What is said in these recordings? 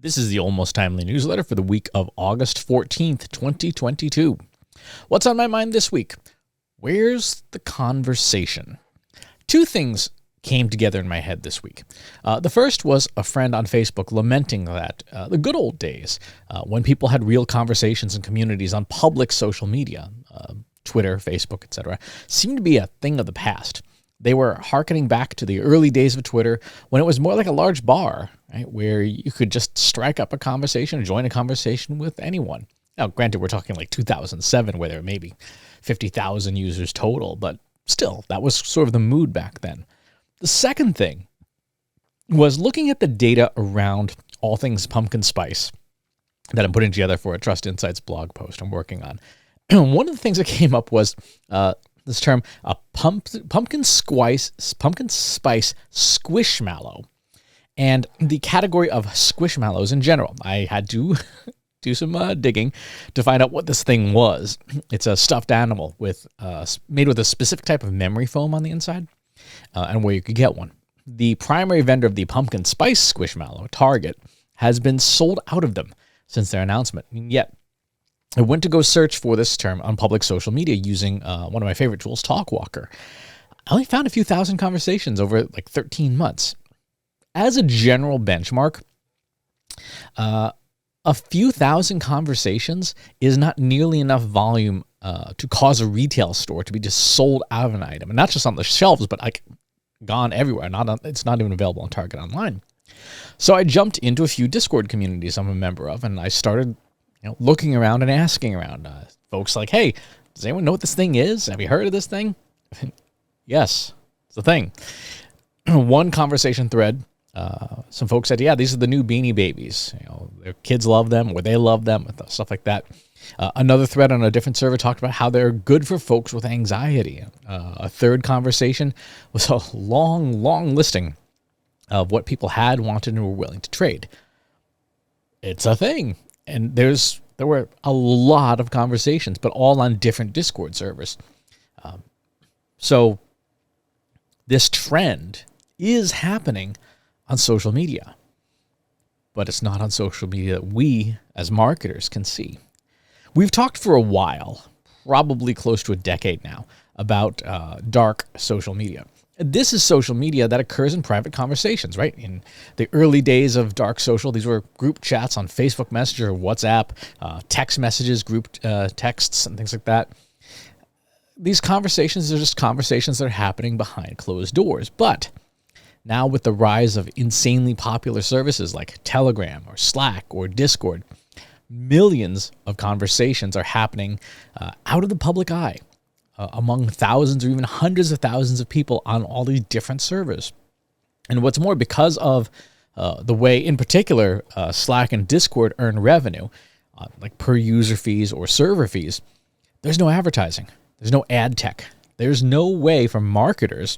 This is the Almost Timely newsletter for the week of August 14th, 2022. What's on my mind this week? Where's the conversation? Two things came together in my head this week. The first was a friend on Facebook lamenting that the good old days, when people had real conversations and communities on public social media, Twitter, Facebook, etc., seemed to be a thing of the past. They were hearkening back to the early days of Twitter when it was more like a large bar, right, where you could just strike up a conversation, join a conversation with anyone. Now, granted, we're talking like 2007, where there were maybe 50,000 users total, but still, that was sort of the mood back then. The second thing was looking at the data around all things pumpkin spice that I'm putting together for a Trust Insights blog post I'm working on. One of the things that came up was this term, a pumpkin spice squishmallow, and the category of squishmallows in general. I had to do some digging to find out what this thing was. It's a stuffed animal made with a specific type of memory foam on the inside, and where you could get one. The primary vendor of the pumpkin spice squishmallow, Target, has been sold out of them since their announcement. Yet, I went to go search for this term on public social media using one of my favorite tools, Talkwalker. I only found a few thousand conversations over like 13 months. As a general benchmark, a few thousand conversations is not nearly enough volume to cause a retail store to be just sold out of an item. And not just on the shelves, but like gone everywhere. It's not even available on Target online. So I jumped into a few Discord communities I'm a member of, and I started looking around and asking around. Folks like, hey, does anyone know what this thing is? Have you heard of this thing? Yes, it's a thing. One conversation thread, some folks said, yeah, these are the new Beanie Babies. Their kids love them, or they love them, stuff like that. Another thread on a different server talked about how they're good for folks with anxiety. A third conversation was a long listing of what people had, wanted, and were willing to trade. It's a thing. And there were a lot of conversations, but all on different Discord servers. So this trend is happening on social media, but it's not on social media that we as marketers can see. We've talked for a while, probably close to a decade now, about dark social media. This is social media that occurs in private conversations, right? In the early days of dark social, these were group chats on Facebook Messenger, WhatsApp, text messages, group texts, and things like that. These conversations are just conversations that are happening behind closed doors. But now with the rise of insanely popular services like Telegram or Slack or Discord, millions of conversations are happening out of the public eye. Among thousands or even hundreds of thousands of people on all these different servers. And what's more, because of the way, in particular, Slack and Discord earn revenue, like per user fees or server fees, there's no advertising. There's no ad tech. There's no way for marketers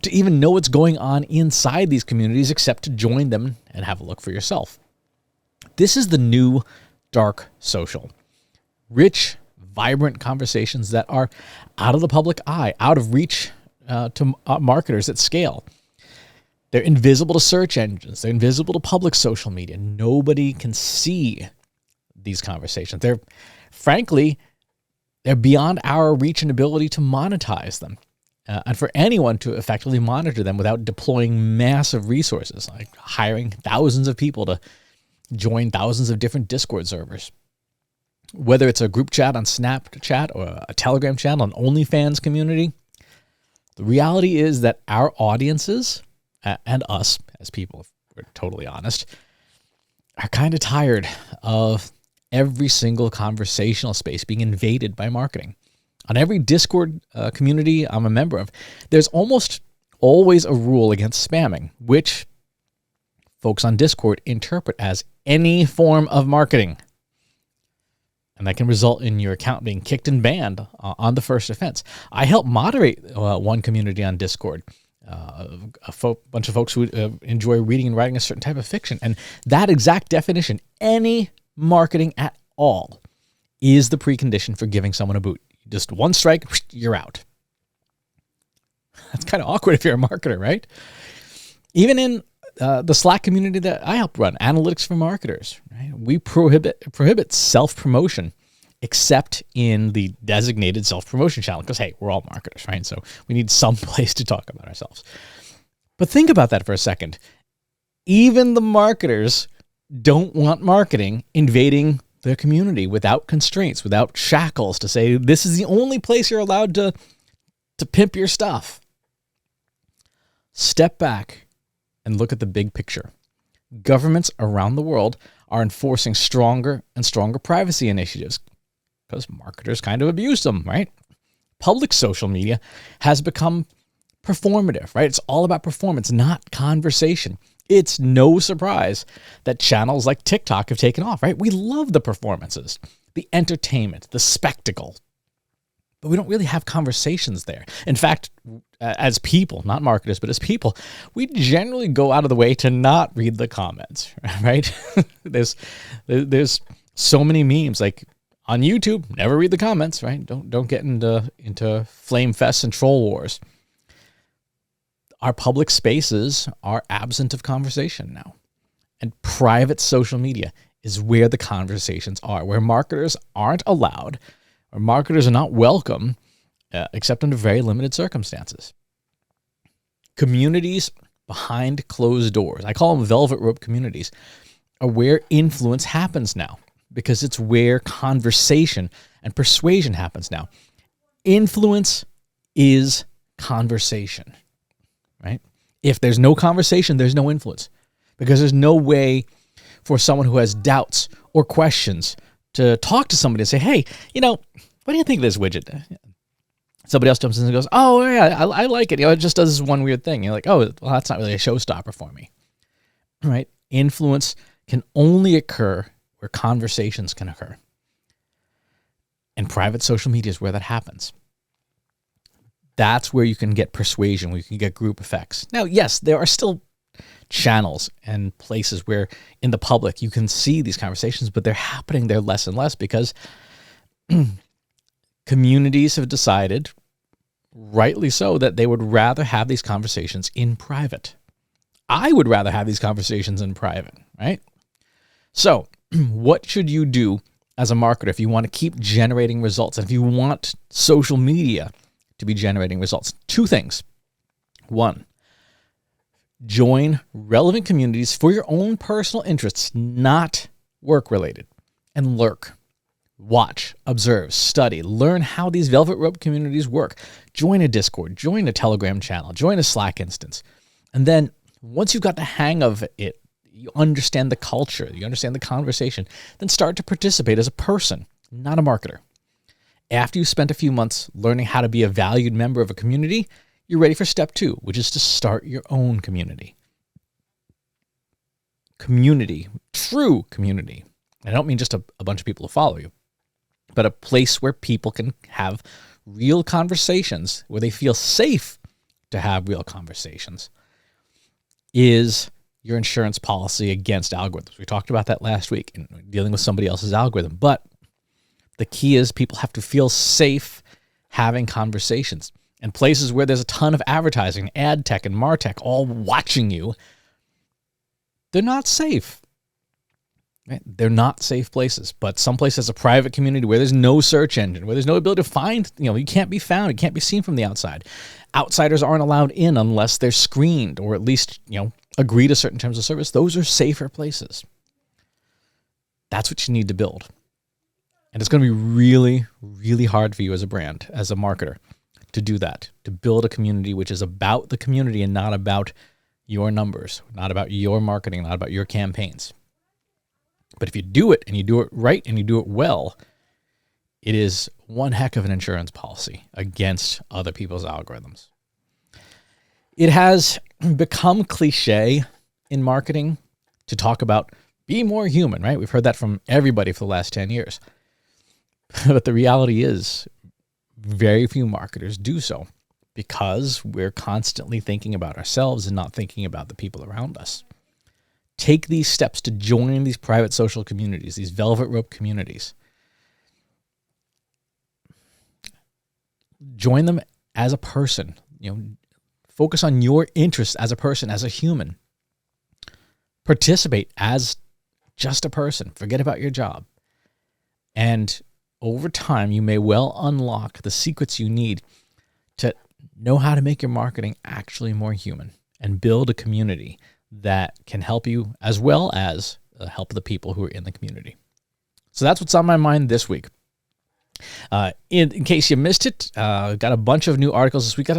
to even know what's going on inside these communities except to join them and have a look for yourself. This is the new dark social. Rich, vibrant conversations that are out of the public eye, out of reach to marketers at scale. They're invisible to search engines. They're invisible to public social media. Nobody can see these conversations. Frankly, they're beyond our reach and ability to monetize them. And for anyone to effectively monitor them without deploying massive resources, like hiring thousands of people to join thousands of different Discord servers. Whether it's a group chat on Snapchat or a Telegram channel, an OnlyFans community, the reality is that our audiences and us as people, if we're totally honest, are kind of tired of every single conversational space being invaded by marketing. On every Discord community I'm a member of, there's almost always a rule against spamming, which folks on Discord interpret as any form of marketing. And that can result in your account being kicked and banned on the first offense. I help moderate one community on Discord, a bunch of folks who enjoy reading and writing a certain type of fiction. And that exact definition, any marketing at all, is the precondition for giving someone a boot. Just one strike, you're out. That's kind of awkward if you're a marketer, right? Even in the Slack community that I help run, Analytics for Marketers, right? We prohibit self-promotion except in the designated self-promotion channel because, hey, we're all marketers, right? So we need some place to talk about ourselves. But think about that for a second. Even the marketers don't want marketing invading their community without constraints, without shackles to say, this is the only place you're allowed to pimp your stuff. Step back and look at the big picture. Governments around the world are enforcing stronger and stronger privacy initiatives because marketers kind of abuse them, right? Public social media has become performative, right? It's all about performance, not conversation. It's no surprise that channels like TikTok have taken off, right? We love the performances, the entertainment, the spectacle, but we don't really have conversations there. In fact, as people, not marketers, but as people, we generally go out of the way to not read the comments, right? There's so many memes, like on YouTube, never read the comments, right? Don't get into flame fests and troll wars. Our public spaces are absent of conversation now. And private social media is where the conversations are, where marketers aren't allowed, or marketers are not welcome, except under very limited circumstances. Communities behind closed doors, I call them velvet rope communities, are where influence happens now, because it's where conversation and persuasion happens now. Influence is conversation, right? If there's no conversation, there's no influence, because there's no way for someone who has doubts or questions to talk to somebody and say, hey, what do you think of this widget? Somebody else jumps in and goes, oh, yeah, I like it. It just does this one weird thing. You're like, oh, well, that's not really a showstopper for me, right? Influence can only occur where conversations can occur. And private social media is where that happens. That's where you can get persuasion, where you can get group effects. Now, yes, there are still channels and places where in the public you can see these conversations, but they're happening there less and less because communities have decided, rightly so, that they would rather have these conversations in private. I would rather have these conversations in private, right? So what should you do as a marketer if you want to keep generating results and if you want social media to be generating results? Two things. One, join relevant communities for your own personal interests, not work-related, and lurk. Watch, observe, study, learn how these velvet rope communities work. Join a Discord, join a Telegram channel, join a Slack instance. And then once you've got the hang of it, you understand the culture, you understand the conversation, then start to participate as a person, not a marketer. After you've spent a few months learning how to be a valued member of a community, you're ready for step 2, which is to start your own community. Community, true community. I don't mean just a bunch of people to follow you, but a place where people can have real conversations, where they feel safe to have real conversations, is your insurance policy against algorithms. We talked about that last week in dealing with somebody else's algorithm. But the key is people have to feel safe having conversations. And places where there's a ton of advertising, ad tech and martech all watching you, they're not safe. Right? They're not safe places. But some place has a private community where there's no search engine, where there's no ability to find, you can't be found, it can't be seen from the outside. Outsiders aren't allowed in unless they're screened or at least, agree to certain terms of service. Those are safer places. That's what you need to build. And it's going to be really, really hard for you as a brand, as a marketer, to do that, to build a community which is about the community and not about your numbers, not about your marketing, not about your campaigns. But if you do it and you do it right and you do it well, it is one heck of an insurance policy against other people's algorithms. It has become cliche in marketing to talk about be more human, right? We've heard that from everybody for the last 10 years. But the reality is very few marketers do so because we're constantly thinking about ourselves and not thinking about the people around us. Take these steps to join these private social communities, these velvet rope communities. Join them as a person, focus on your interests as a person, as a human. participate as just a person. Forget about your job. And over time, you may well unlock the secrets you need to know how to make your marketing actually more human and build a community that can help you as well as help the people who are in the community. So that's what's on my mind this week. In case you missed it, got a bunch of new articles this week.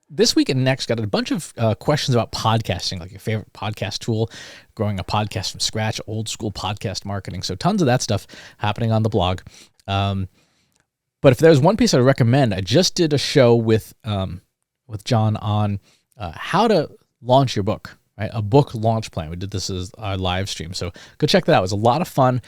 This week and next, got a bunch of questions about podcasting, like your favorite podcast tool, growing a podcast from scratch, old school podcast marketing. So tons of that stuff happening on the blog. But if there's one piece I recommend, I just did a show with John on how to launch your book, right? A book launch plan. We did this as our live stream. So go check that out. It was a lot of fun.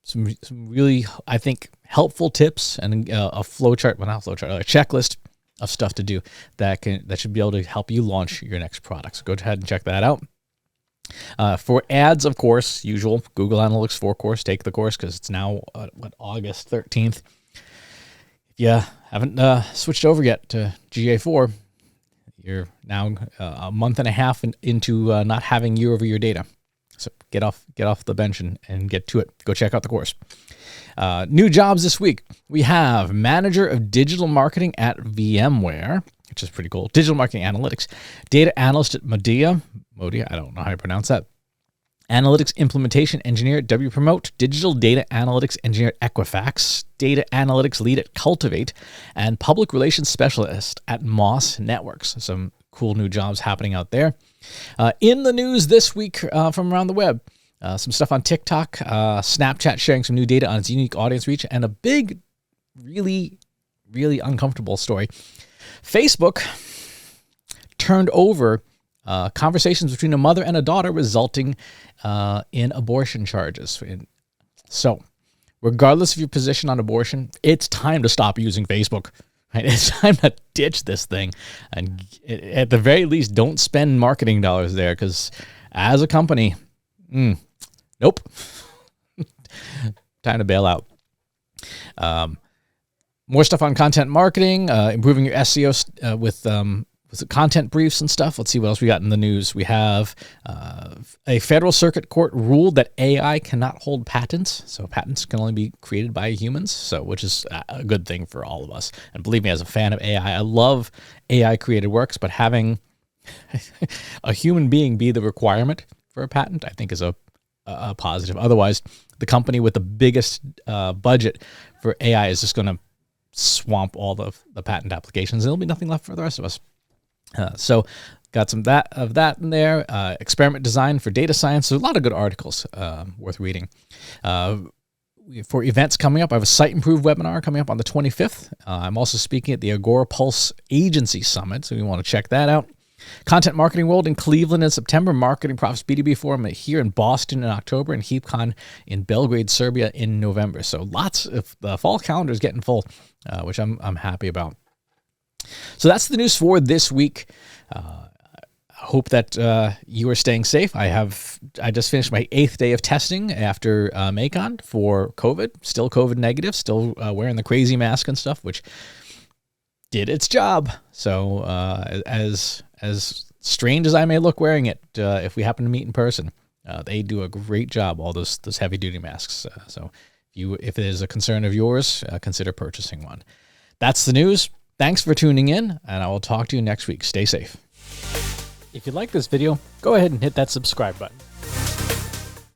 Some really, I think, helpful tips and a flowchart, well, not a flowchart, a checklist of stuff to do that should be able to help you launch your next product. So go ahead and check that out. For ads, of course, usual Google Analytics 4 course, take the course because it's now August 13th. If you haven't switched over yet to GA4, you're now a month and a half into not having year-over-year data. So get off the bench and get to it. Go check out the course. New jobs this week. We have Manager of Digital Marketing at VMware, which is pretty cool. Digital Marketing Analytics. Data Analyst at Modia, I don't know how to pronounce that. Analytics Implementation Engineer at WPromote. Digital Data Analytics Engineer at Equifax. Data Analytics Lead at Cultivate. And Public Relations Specialist at Moss Networks. Some cool new jobs happening out there. In the news this week from around the web, some stuff on TikTok, Snapchat sharing some new data on its unique audience reach, and a big, really, really uncomfortable story. Facebook turned over conversations between a mother and a daughter resulting in abortion charges. So, regardless of your position on abortion, it's time to stop using Facebook. Right? It's time to ditch this thing. And at the very least, don't spend marketing dollars there because as a company, nope. Time to bail out. More stuff on content marketing, improving your SEO with content briefs and stuff. Let's see what else we got in the news. We have a federal circuit court ruled that AI cannot hold patents. So patents can only be created by humans, so which is a good thing for all of us. And believe me, as a fan of AI, I love AI created works, but having a human being be the requirement for a patent, I think is a positive. Otherwise, the company with the biggest budget for AI is just going to swamp all the patent applications. There'll be nothing left for the rest of us. So got some of that in there. Experiment design for data science. So a lot of good articles worth reading. For events coming up, I have a Site Improve webinar coming up on the 25th. I'm also speaking at the Agora Pulse Agency Summit, so you want to check that out. Content Marketing World in Cleveland in September, Marketing Profits B2B Forum here in Boston in October, and HeapCon in Belgrade, Serbia in November. So lots of the fall calendar is getting full, which I'm happy about. So that's the news for this week. I hope that you are staying safe. I just finished my 8th day of testing after Macon for COVID. Still COVID negative. Still wearing the crazy mask and stuff, which did its job. So as strange as I may look wearing it, if we happen to meet in person, they do a great job. All those heavy duty masks. So if it is a concern of yours, consider purchasing one. That's the news. Thanks for tuning in, and I will talk to you next week. Stay safe. If you like this video, go ahead and hit that subscribe button.